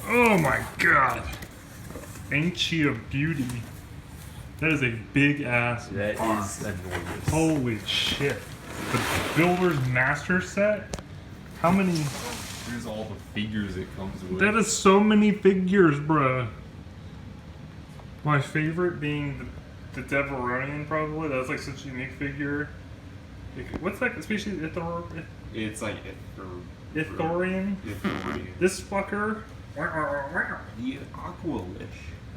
Oh my god. Ain't she a beauty? That is a big ass That box. is enormous. Holy shit. The Builder's Master Set? How many? Here's all the figures it comes with. That is so many figures, bruh. My favorite being the Deveronian, probably. That's like such a unique figure. What's that species? It's like Ithorian? Ithorian. This fucker. The Aqualish.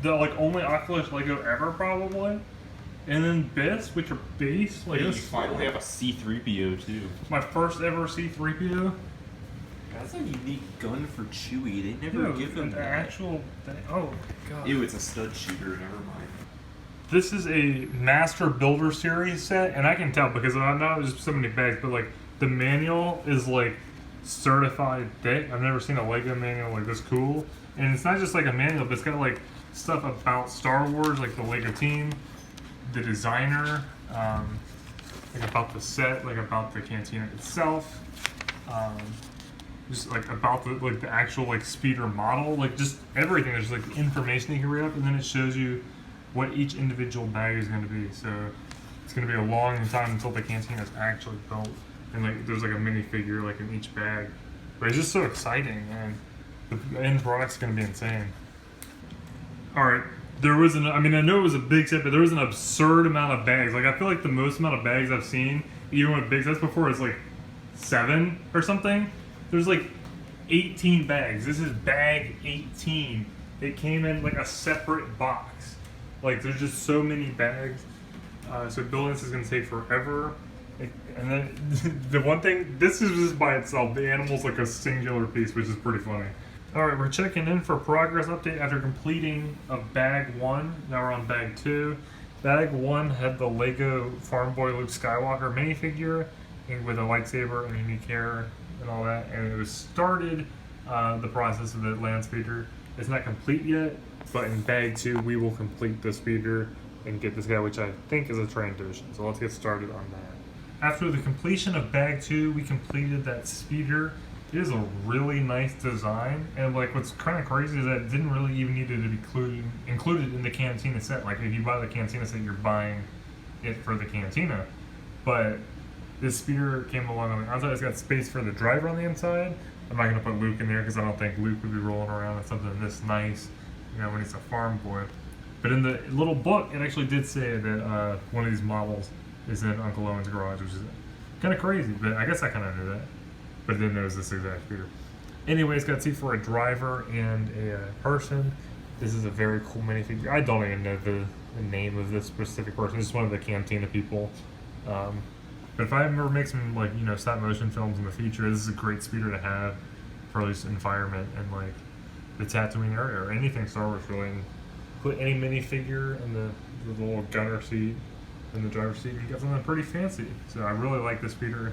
The like only Aqualish Lego ever, probably. And then Biss, which are base. Like Hey, you this. finally have a C-3PO too. My first ever C-3PO. That's a unique gun for Chewie. They never give him the that. actual thing. Oh my god. Ew, it's a stud shooter. Never mind. This is a Master Builder Series set, and I can tell because I know there's so many bags, but like the manual is like certified thick. I've never seen a Lego manual like this cool, and it's not just like a manual, but it's got like stuff about Star Wars, like the Lego team, the designer, like about the set, like about the cantina itself, just like about the actual like speeder model, like just everything. There's like information you can read up, and then it shows you what each individual bag is going to be. So it's going to be a long time until the cantina is actually built, and like there's like a minifigure like in each bag. But it's just so exciting, man. The end product's going to be insane. All right, there was I know it was a big set, but there was an absurd amount of bags. Like I feel like the most amount of bags I've seen, even with big sets before, is like 7 or something. There's like 18 bags. This is bag 18. It came in like a separate box. Like there's just so many bags. So building this is gonna take forever. And then the one thing, this is just by itself. The animal's like a singular piece, which is pretty funny. All right, we're checking in for progress update after completing of bag 1. Now we're on bag 2. Bag 1 had the Lego Farm Boy Luke Skywalker minifigure with a lightsaber and unique hair and all that. And it was started the process of the land speeder. It's not complete yet, but in bag 2 we will complete the speeder and get this guy, which I think is a transition. So let's get started on that. After the completion of bag 2, we completed that speeder. It is a really nice design, and like what's kind of crazy is that it didn't really even need to be included in the cantina set. Like if you buy the cantina set, you're buying it for the cantina. But this speeder came along on the outside. It's got space for the driver on the inside. I'm not gonna put Luke in there because I don't think Luke would be rolling around with something this nice, you know, when he's a farm boy. But in the little book, it actually did say that one of these models is in Uncle Owen's garage, which is kind of crazy. But I guess I kind of knew that. But I didn't know it was this exact speeder. Anyway, it's got seat for a driver and a person. This is a very cool minifigure. I don't even know the name of this specific person. It's one of the Cantina people. But if I ever make some like stop motion films in the future, this is a great speeder to have for at least environment and like the Tatooine area or anything Star Wars really. And put any minifigure in the little gunner seat in the driver's seat, and you got something pretty fancy. So I really like this speeder.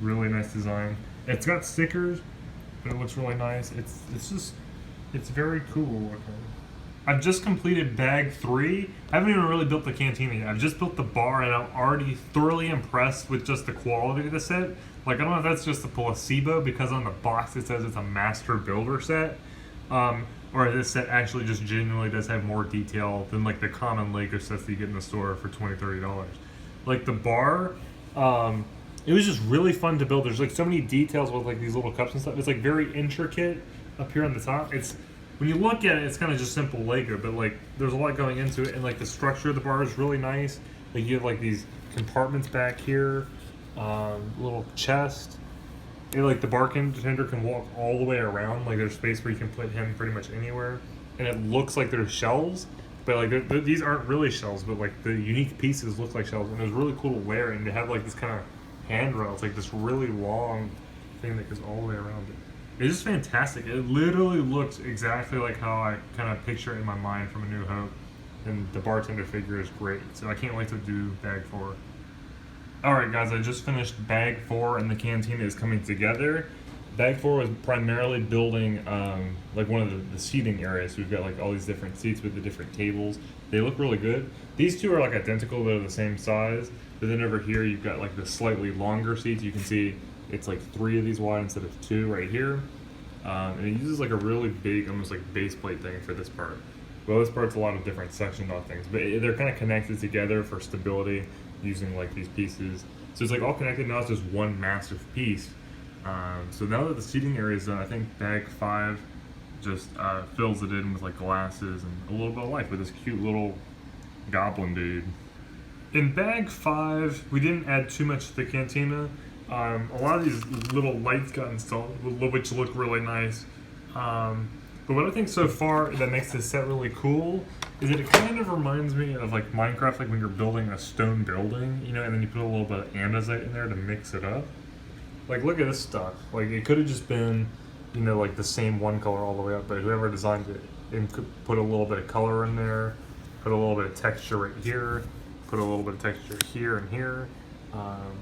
Really nice design. It's got stickers, but it looks really nice. It's very cool looking. I've just completed bag 3. I haven't even really built the cantina yet. I've just built the bar, and I'm already thoroughly impressed with just the quality of the set. Like, I don't know if that's just a placebo, because on the box it says it's a master builder set, or this set actually just genuinely does have more detail than like the common Lego sets that you get in the store for $20-$30. Like the bar, it was just really fun to build. There's like so many details with like these little cups and stuff. It's like very intricate up here on the top. It's when you look at it, it's kind of just simple Lego, but like there's a lot going into it, and like the structure of the bar is really nice. Like you have like these compartments back here, little chest. And like the bartender can walk all the way around. Like there's space where you can put him pretty much anywhere, and it looks like there's shelves, but like these aren't really shelves, but like the unique pieces look like shelves, and it was really cool to wear, and to have like this kind of handrail. It's like this really long thing that goes all the way around it. It's just fantastic. It literally looks exactly like how I kind of picture it in my mind from A New Hope, and the bartender figure is great. So I can't wait to do bag 4. Alright guys, I just finished bag 4 and the cantina is coming together. Bag 4 was primarily building like one of the seating areas. So we've got like all these different seats with the different tables. They look really good. These two are like identical, they're the same size. But then over here you've got like the slightly longer seats. You can see it's like 3 of these wide instead of 2 right here. And it uses like a really big, almost like base plate thing for this part. Well, this part's a lot of different sectioned off things, but they're kind of connected together for stability using like these pieces. So it's like all connected now. It's just one massive piece. So now that the seating area is done, I think bag 5 just fills it in with like glasses and a little bit of life with this cute little goblin dude. In bag 5, we didn't add too much to the cantina. A lot of these little lights got installed, which look really nice. But what I think so far that makes this set really cool is that it kind of reminds me of like Minecraft, like when you're building a stone building, you know, and then you put a little bit of andesite in there to mix it up. Like, look at this stuff. Like, it could have just been, you know, like the same one color all the way up, but whoever designed it, could put a little bit of color in there, put a little bit of texture right here, put a little bit of texture here and here.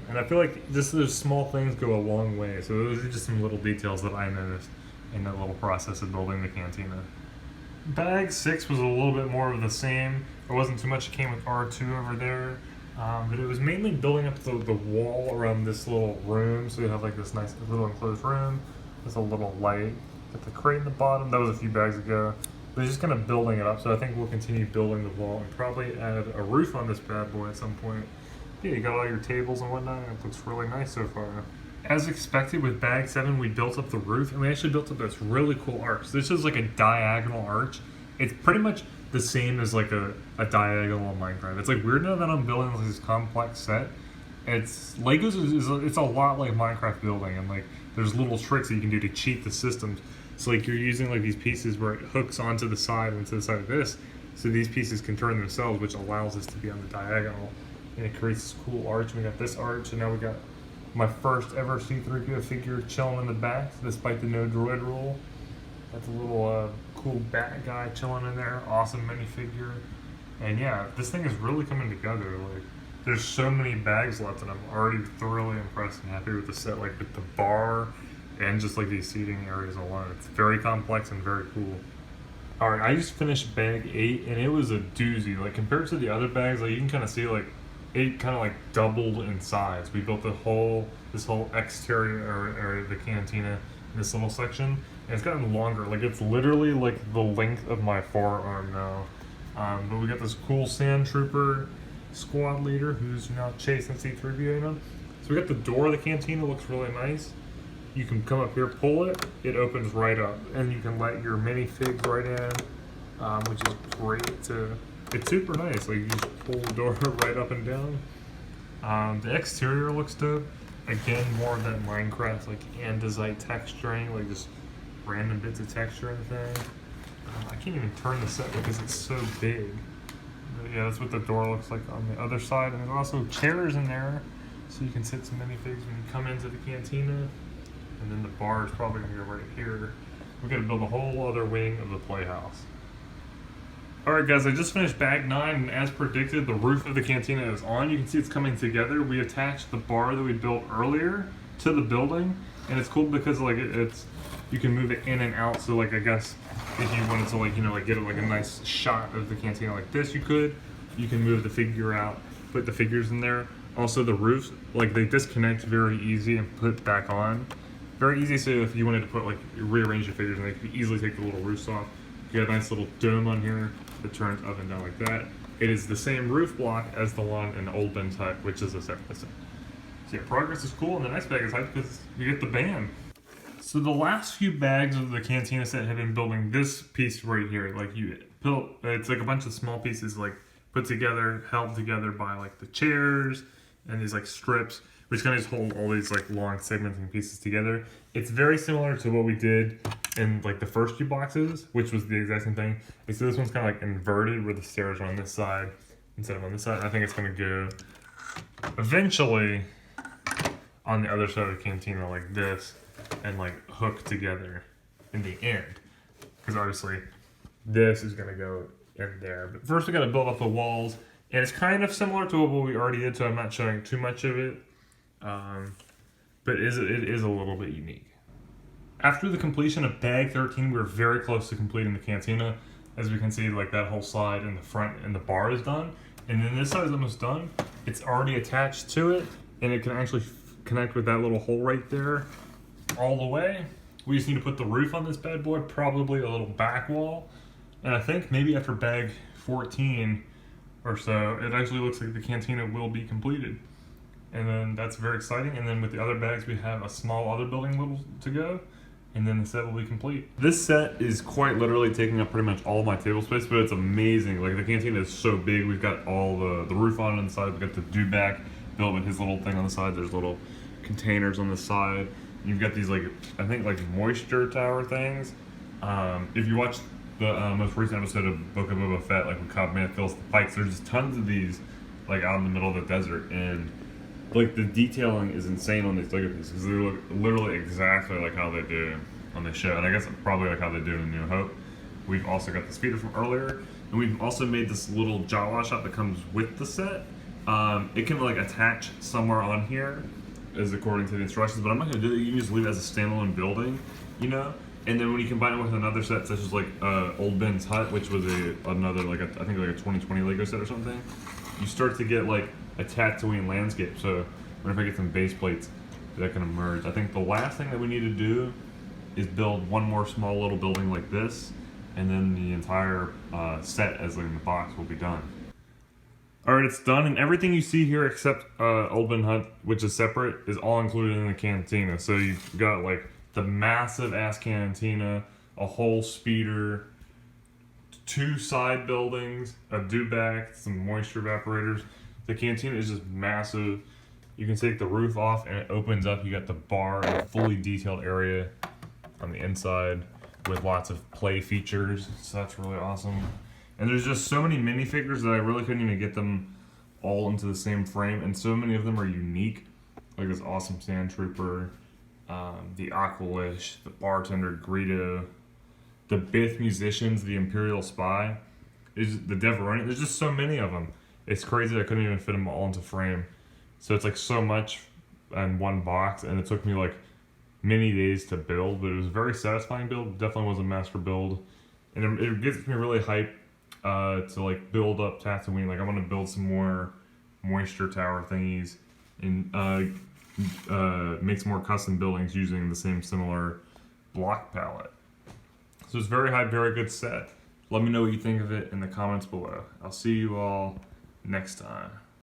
And I feel like just those small things go a long way. So those are just some little details that I noticed in that little process of building the cantina. Bag 6 was a little bit more of the same. There wasn't too much. It came with R2 over there. But it was mainly building up the wall around this little room. So you have like this nice little enclosed room with a little light. Got the crate in the bottom. That was a few bags ago. But it's just kind of building it up. So I think we'll continue building the wall and probably add a roof on this bad boy at some point. Yeah, you got all your tables and whatnot, and it looks really nice so far. As expected with bag 7, we built up the roof, and we actually built up this really cool arch. This is like a diagonal arch. It's pretty much the same as like a diagonal in Minecraft. It's like weird now that I'm building this complex set. It's a lot like Minecraft building, and like there's little tricks that you can do to cheat the systems. So like you're using like these pieces where it hooks onto the side and to the side of this, so these pieces can turn themselves, which allows us to be on the diagonal. And it creates this cool arch. We got this arch, and now we got my first ever C3PO figure chilling in the back, despite the no droid rule. That's a little cool bat guy chilling in there. Awesome minifigure. And yeah, this thing is really coming together. Like, there's so many bags left, and I'm already thoroughly impressed and happy with the set. Like with the bar and just like these seating areas alone. It's very complex and very cool. Alright, I just finished bag 8, and it was a doozy. Like compared to the other bags, like you can kind of see like it kind of like doubled in size. We built this whole exterior area of the cantina in this little section, and it's gotten longer. Like it's literally like the length of my forearm now. But we got this cool sand trooper squad leader who's now chasing C3PO, you know? So we got the door of the cantina, looks really nice. You can come up here, pull it, it opens right up, and you can let your minifig right in, which is great to. It's super nice, like you just pull the door right up and down. The exterior looks dope. Again, more of that Minecraft like andesite texturing, like just random bits of texture and thing. I can't even turn the set because it's so big. But yeah, that's what the door looks like on the other side. And there's also chairs in there, so you can sit some minifigs when you come into the cantina. And then the bar is probably gonna go right here. We're gonna build a whole other wing of the playhouse. Alright guys, I just finished bag 9, and as predicted, the roof of the cantina is on. You can see it's coming together. We attached the bar that we built earlier to the building, and it's cool because like you can move it in and out. So like I guess if you wanted to like, you know, like get like a nice shot of the cantina like this, you could. You can move the figure out, put the figures in there. Also the roofs, like they disconnect very easy and put back on. Very easy, so if you wanted to put like rearrange your figures, and they could easily take the little roofs off. You got a nice little dome on here that turns up and down like that. It is the same roof block as the one in Old Ben's hut, which is a separate set. So yeah, progress is cool, and the next bag is hype because you get the band. So the last few bags of the cantina set have been building this piece right here. Like it's like a bunch of small pieces like put together, held together by like the chairs and these like strips, which kind of just hold all these like long segmenting pieces together. It's very similar to what we did in like the first few boxes, which was the exact same thing. So this one's kind of like inverted where the stairs are on this side instead of on this side. I think it's gonna go eventually on the other side of the cantina like this and like hook together in the end. Because obviously this is gonna go in there. But first we gotta build up the walls, and it's kind of similar to what we already did, so I'm not showing too much of it. But it is a little bit unique. After the completion of bag 13, we were very close to completing the cantina. As we can see, like that whole side in the front and the bar is done. And then this side is almost done. It's already attached to it, and it can actually connect with that little hole right there all the way. We just need to put the roof on this bad boy, probably a little back wall. And I think maybe after bag 14 or so, it actually looks like the cantina will be completed. And then that's very exciting. And then with the other bags, we have a small other building little to go. And then the set will be complete. This set is quite literally taking up pretty much all of my table space, but it's amazing. Like the cantina is so big. We've got all the roof on it on the side. We've got the dewback built with his little thing on the side. There's little containers on the side. You've got these like, I think like moisture tower things. If you watch the most recent episode of Book of Boba Fett, like when Cobb Man fills the pipes, there's just tons of these like out in the middle of the desert, and like the detailing is insane on these Lego pieces because they look literally exactly like how they do on the show, and I guess probably like how they do in New Hope. We've also got the speeder from earlier, and we've also made this little Jawa shot that comes with the set. It can like attach somewhere on here, is according to the instructions, but I'm not going to do that. You can just leave it as a standalone building, you know. And then when you combine it with another set, such as like Old Ben's Hut, which was another like I think like a 2020 Lego set or something, you start to get like a Tatooine landscape. So whenever I get some base plates that can emerge, I think the last thing that we need to do is build one more small little building like this, and then the entire set as in the box will be done. All right, it's done, and everything you see here except Old Ben Hut, which is separate, is all included in the cantina. So you've got like the massive ass cantina, a whole speeder, 2 side buildings, a dewback, some moisture evaporators. The cantina is just massive. You can take the roof off and it opens up. You got the bar and a fully detailed area on the inside with lots of play features. So that's really awesome. And there's just so many minifigures that I really couldn't even get them all into the same frame. And so many of them are unique. Like this awesome Sand Trooper, the Aqualish, the Bartender Greedo, the Bith Musicians, the Imperial Spy, is the Deveronian. There's just so many of them. It's crazy I couldn't even fit them all into frame. So it's like so much in one box, and it took me like many days to build, but it was a very satisfying build. It definitely was a master build, and it gets me really hyped to like build up Tatooine. Like I want to build some more moisture tower thingies and make some more custom buildings using the same similar block palette. So it's very high, very good set. Let me know what you think of it in the comments below. I'll see you all next time.